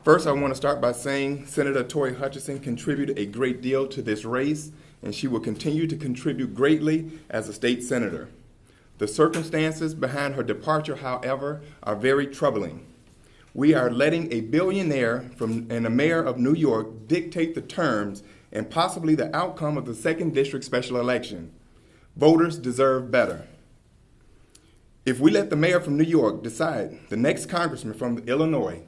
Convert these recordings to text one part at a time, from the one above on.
First, I want to start by saying Senator Tory Hutchinson contributed a great deal to this race, and she will continue to contribute greatly as a state senator. The circumstances behind her departure, however, are very troubling. We are letting a billionaire and a mayor of New York dictate the terms and possibly the outcome of the 2nd District special election. Voters deserve better. If we let the mayor from New York decide the next congressman from Illinois,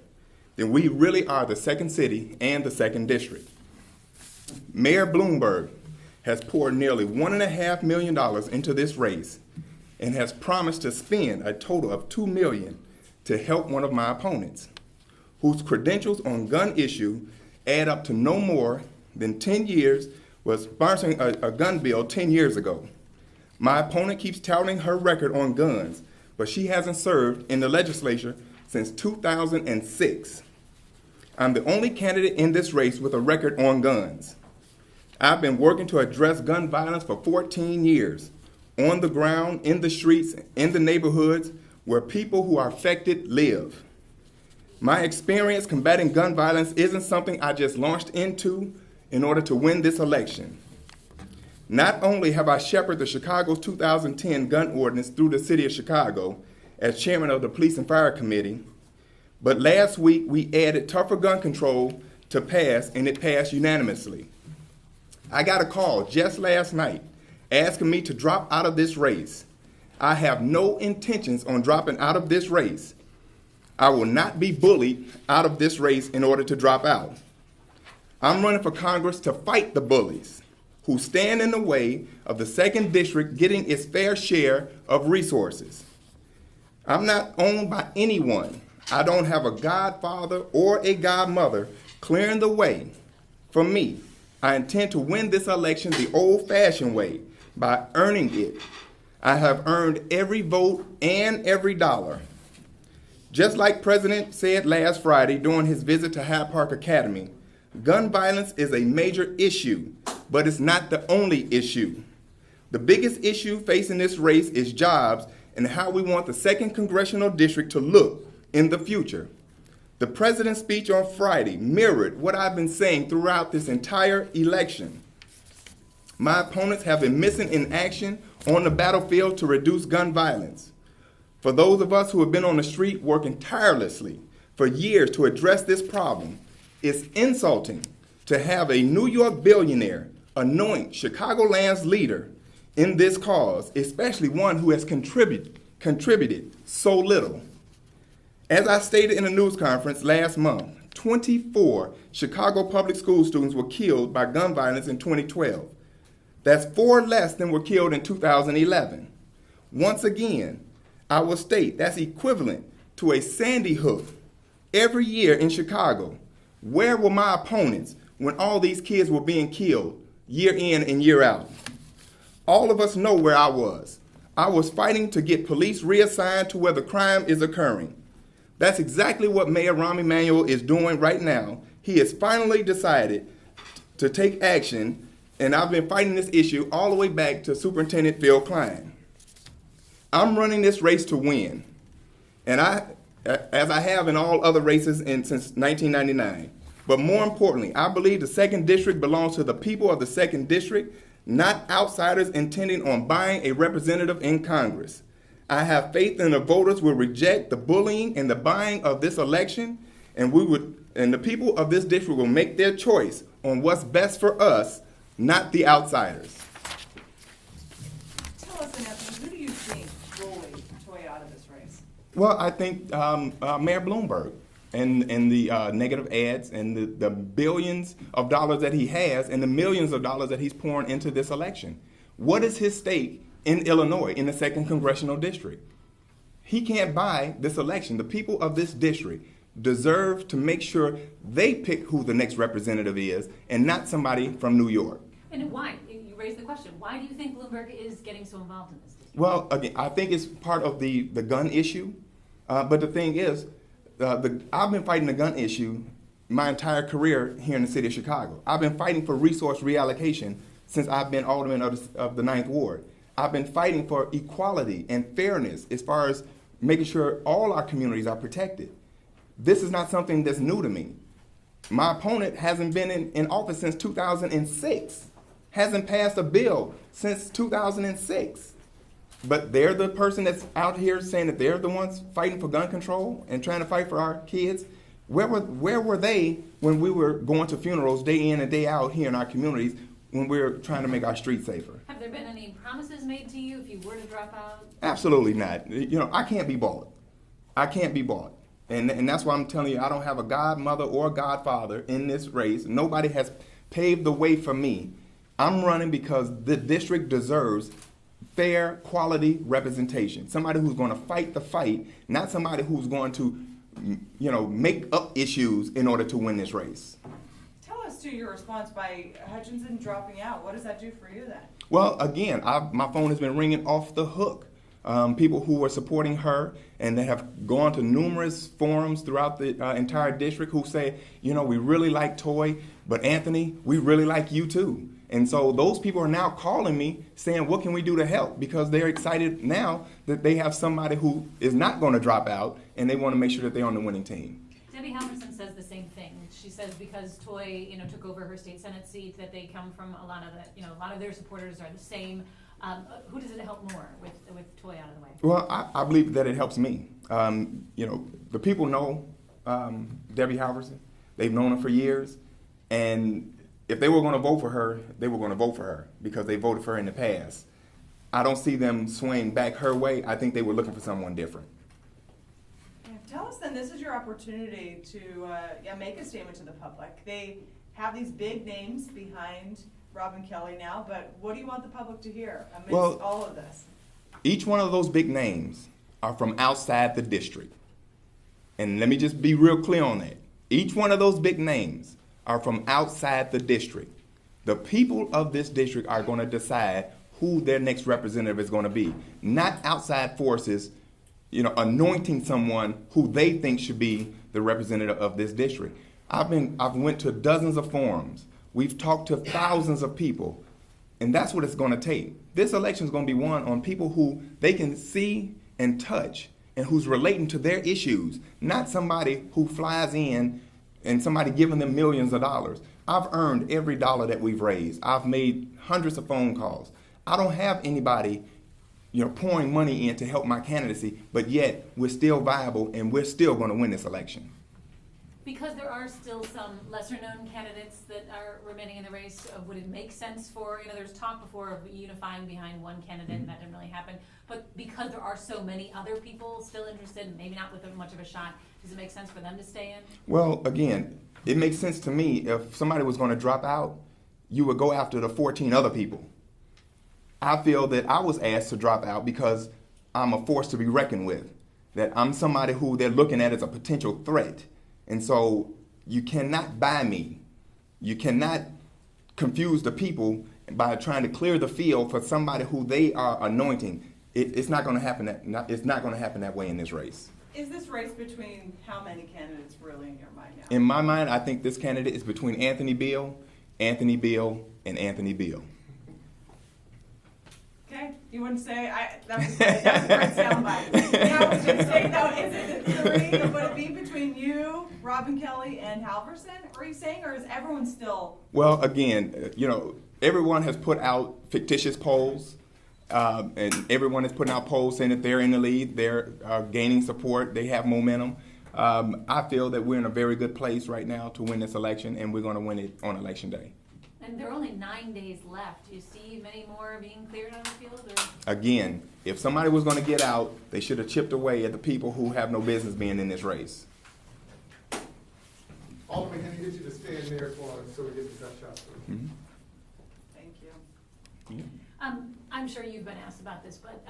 then we really are the second city and the 2nd District. Mayor Bloomberg has poured nearly $1.5 million into this race and has promised to spend a total of $2 million to help one of my opponents, whose credentials on gun issue add up to no more than 10 years, was sponsoring a gun bill 10 years ago. My opponent keeps touting her record on guns, but she hasn't served in the legislature since 2006. I'm the only candidate in this race with a record on guns. I've been working to address gun violence for 14 years, on the ground, in the streets, in the neighborhoods where people who are affected live. My experience combating gun violence isn't something I just launched into in order to win this election. Not only have I shepherded the Chicago's 2010 gun ordinance through the city of Chicago as chairman of the Police and Fire Committee, but last week we added tougher gun control to pass, and it passed unanimously. I got a call just last night asking me to drop out of this race. I have no intentions on dropping out of this race. I will not be bullied out of this race in order to drop out. I'm running for Congress to fight the bullies who stand in the way of the 2nd District getting its fair share of resources. I'm not owned by anyone. I don't have a godfather or a godmother clearing the way for me. I intend to win this election the old-fashioned way, by earning it. I have earned every vote and every dollar. Just like President said last Friday during his visit to Hyde Park Academy, gun violence is a major issue, but it's not the only issue. The biggest issue facing this race is jobs and how we want the 2nd Congressional District to look in the future. The president's speech on Friday mirrored what I've been saying throughout this entire election. My opponents have been missing in action on the battlefield to reduce gun violence. For those of us who have been on the street working tirelessly for years to address this problem, it's insulting to have a New York billionaire anoint Chicagoland's leader in this cause, especially one who has contributed so little. As I stated in a news conference last month, 24 Chicago public school students were killed by gun violence in 2012. That's 4 less than were killed in 2011. Once again, I will state that's equivalent to a Sandy Hook every year in Chicago. Where were my opponents when all these kids were being killed year in and year out? All of us know where I was. I was fighting to get police reassigned to where the crime is occurring. That's exactly what Mayor Rahm Emanuel is doing right now. He has finally decided to take action, and I've been fighting this issue all the way back to Superintendent Phil Klein. I'm running this race to win, and as I have in all other races since 1999. But more importantly, I believe the 2nd District belongs to the people of the 2nd District, not outsiders intending on buying a representative in Congress. I have faith in the voters will reject the bullying and the buying of this election, and the people of this district will make their choice on what's best for us, not the outsiders. Tell us, Anthony, who do you think bullied Toy out of this race? Well, I think Mayor Bloomberg and the negative ads and the billions of dollars that he has and the millions of dollars that he's pouring into this election. What is his stake in Illinois, in the 2nd Congressional District? He can't buy this election. The people of this district deserve to make sure they pick who the next representative is and not somebody from New York. And why? You raised the question. Why do you think Bloomberg is getting so involved in this district? Well, again, I think it's part of the gun issue. But the thing is, I've been fighting the gun issue my entire career here in the city of Chicago. I've been fighting for resource reallocation since I've been alderman of the 9th Ward. I've been fighting for equality and fairness as far as making sure all our communities are protected. this is not something that's new to me. My opponent hasn't been in office since 2006, hasn't passed a bill since 2006. But they're the person that's out here saying that they're the ones fighting for gun control and trying to fight for our kids. Where were they when we were going to funerals day in and day out here in our communities when we were trying to make our streets safer? Have there been any promises made to you if you were to drop out? Absolutely not. I can't be bought. I can't be bought. And that's why I'm telling you, I don't have a godmother or a godfather in this race. Nobody has paved the way for me. I'm running because the district deserves fair, quality representation. Somebody who's going to fight the fight, not somebody who's going to, make up issues in order to win this race. Tell us to your response by Hutchinson dropping out. What does that do for you then? Well, again, my phone has been ringing off the hook. People who were supporting her and that have gone to numerous forums throughout the entire district who say, we really like Toy, but Anthony, we really like you too. And so those people are now calling me saying, what can we do to help? Because they're excited now that they have somebody who is not going to drop out and they want to make sure that they're on the winning team. Debbie Halverson says the same thing. She says because Toy, took over her state senate seat, that they come from a lot of their supporters are the same. Who does it help more with Toy out of the way? Well, I believe that it helps me. The people know Debbie Halverson. They've known her for years. And if they were going to vote for her, they were going to vote for her because they voted for her in the past. I don't see them swaying back her way. I think they were looking for someone different. Tell us then, this is your opportunity to make a statement to the public. They have these big names behind Robin Kelly now, but what do you want the public to hear amidst all of this? Each one of those big names are from outside the district. And let me just be real clear on that. Each one of those big names are from outside the district. The people of this district are going to decide who their next representative is going to be, not outside forces, anointing someone who they think should be the representative of this district. I've went to dozens of forums. We've talked to thousands of people, and that's what it's going to take. This election is going to be won on people who they can see and touch and who's relating to their issues, not somebody who flies in and somebody giving them millions of dollars. I've earned every dollar that we've raised. I've made hundreds of phone calls. I don't have anybody, pouring money in to help my candidacy, but yet we're still viable and we're still going to win this election. Because there are still some lesser-known candidates that are remaining in the race, would it make sense for, there's talk before of unifying behind one candidate, and that didn't really happen. But because there are so many other people still interested, maybe not with much of a shot, does it make sense for them to stay in? Well, again, it makes sense to me if somebody was going to drop out, you would go after the 14 other people. I feel that I was asked to drop out because I'm a force to be reckoned with, that I'm somebody who they're looking at as a potential threat. And so you cannot buy me. You cannot confuse the people by trying to clear the field for somebody who they are anointing. It's not going to happen. It's not going to happen that way in this race. Is this race between how many candidates really in your mind now? In my mind, I think this candidate is between Anthony Beale, and Anthony Beale. Okay, you wouldn't say that's a great soundbite. Now, would you say is it three? Would it be between you, Robin Kelly, and Halverson? Are you saying, or is everyone still? Well, again, everyone has put out fictitious polls, and everyone is putting out polls saying that they're in the lead, they're gaining support, they have momentum. I feel that we're in a very good place right now to win this election, and we're going to win it on Election Day. And there are only 9 days left. Do you see many more being cleared on the field? Or? Again, if somebody was going to get out, they should have chipped away at the people who have no business being in this race. Alderman, can I get you to stand there so we get the best shot? Mm-hmm. Thank you. I'm sure you've been asked about this, but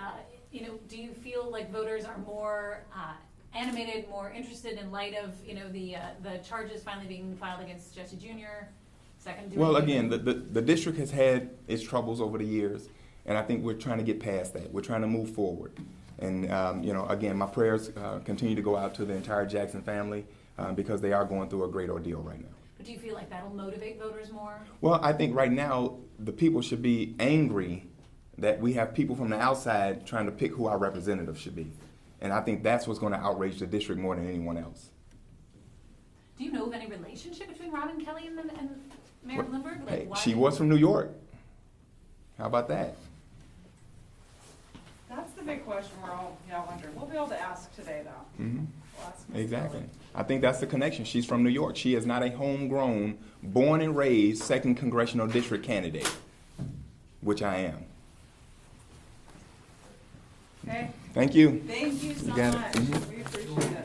do you feel like voters are more animated, more interested in light of the charges finally being filed against Jesse Jr.? Well, again, the district has had its troubles over the years, and I think we're trying to get past that. We're trying to move forward. And, again, my prayers continue to go out to the entire Jackson family because they are going through a great ordeal right now. But do you feel like that'll motivate voters more? Well, I think right now the people should be angry that we have people from the outside trying to pick who our representative should be. And I think that's what's going to outrage the district more than anyone else. Do you know of any relationship between Robin Kelly and Mayor What- Bloomberg? Hey, why she they- was from New York. How about that? That's the big question we're all, wondering. We'll be able to ask today, though. Mhm. We'll ask Ms. Exactly. Kelly. I think that's the connection. She's from New York. She is not a homegrown, born and raised second congressional district candidate, which I am. Okay, Thank you. thank you so got it. much. Mhm. We appreciate it.